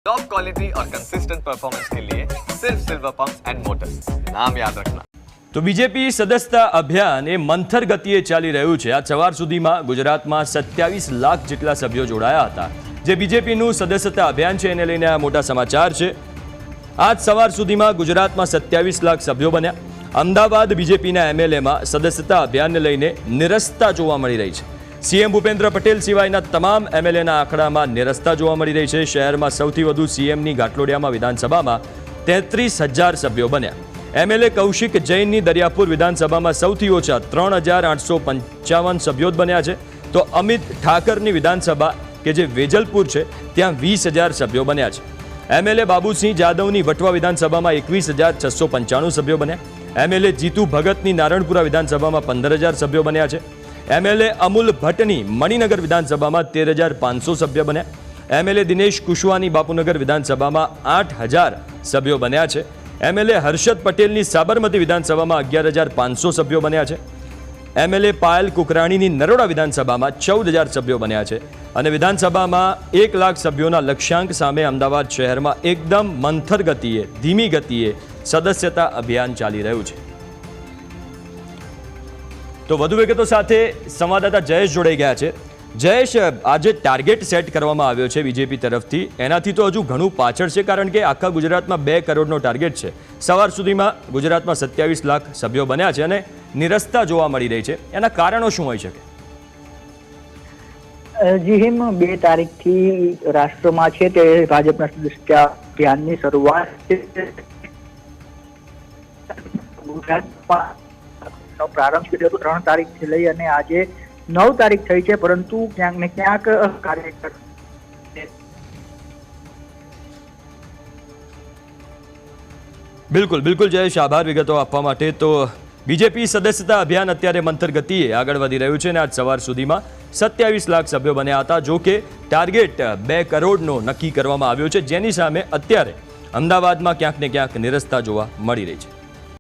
Top quality और consistent performance के लिए सिर्फ सिल्वर पंप्स एंड मोटर्स, नाम याद रखना। તો બીજેપી સદસ્યતા અભિયાન એ મંથર ગતિએ ચાલી રહ્યું છે। આ સવાર સુધીમાં ગુજરાતમાં 27 લાખ જેટલા સભ્યો જોડાયા હતા। જે બીજેપીનું સદસ્યતા અભિયાન છે એને લઈને આ મોટા સમાચાર છે। આજ સવાર સુધીમાં ગુજરાતમાં 27 લાખ સભ્યો બન્યા। અમદાવાદ બીજેપીના એમએલએમાં સદસ્યતા અભિયાનને લઈને નિરસ્તા જોવા મળી રહી છે। સીએમ ભૂપેન્દ્ર પટેલ સિવાયના તમામ એમએલએના આંકડામાં નિરસ્તા જોવા મળી રહી છે। શહેરમાં સૌથી વધુ સીએમની ઘાટલોડિયામાં વિધાનસભામાં 33,000 સભ્યો બન્યા। એમએલએ કૌશિક જૈનની દરિયાપુર વિધાનસભામાં સૌથી ઓછા 3,855 સભ્યો બન્યા છે। તો અમિત ઠાકરની વિધાનસભા કે જે વેજલપુર છે ત્યાં 20,000 સભ્યો બન્યા છે। એમએલએ બાબુસિંહ જાદવની વટવા વિધાનસભામાં 21,695 સભ્યો બન્યા। એમએલએ જીતુ ભગતની નારણપુરા વિધાનસભામાં 15,000 સભ્યો બન્યા છે। એમએલએ અમુલ ભટ્ટની મણિનગર વિધાનસભામાં 13,500 સભ્ય બન્યા। એમએલએ દિનેશ કુશવાની બાપુનગર વિધાનસભામાં 8,000 સભ્યો બન્યા છે। એમએલએ હર્ષદ પટેલની સાબરમતી વિધાનસભામાં 11,500 સભ્યો બન્યા છે। એમએલએ પાયલ કુકરાણીની નરોડા વિધાનસભામાં 14,000 સભ્યો બન્યા છે। અને વિધાનસભામાં 1 લાખ સભ્યોના લક્ષ્યાંક સામે અમદાવાદ શહેરમાં એકદમ મંથર ગતિએ ધીમી ગતિએ સદસ્યતા અભિયાન ચાલી રહ્યું છે। તો વધુ વિગતો સાથે સંવાદદાતા જયેશ જોડાઈ ગયા છે। જયેશ, આજે ટાર્ગેટ સેટ કરવામાં આવ્યો છે બીજેપી તરફથી, એનાથી તો હજુ ઘણું પાછળ છે, કારણ કે આખા ગુજરાતમાં 2 કરોડનો ટાર્ગેટ છે। સવાર સુધીમાં ગુજરાતમાં 27 લાખ સભ્યો બન્યા છે અને નિરસ્તા જોવા મળી રહી છે, એના કારણો શું હોઈ શકે? જી હિમ 2 તારીખથી રાષ્ટ્રમાં છે તે ભાજપના સદસ્યતા અભિયાનની શરૂઆત છે। ગુજરાતમાં પ્રારંભ કર્યો હતો 3 તારીખથી લઈ અને આજે 9 તારીખ થઈ છે, પરંતુ ક્યાંક ને ક્યાંક કાર્યકર બિલકુલ જયેશ, આભાર વિગતો આપવા માટે। તો બીજેપી સદસ્યતા અભિયાન અત્યારે મંથર ગતિએ આગળ વધી રહ્યું છે અને આજ સવાર સુધીમાં 27 લાખ સભ્યો બન્યા હતા। જો કે ટાર્ગેટ 2 કરોડનો નક્કી કરવામાં આવ્યો છે, જેની સામે અત્યારે અમદાવાદમાં ક્યાંક ને ક્યાંક નિરસ્તા જોવા મળી રહી છે।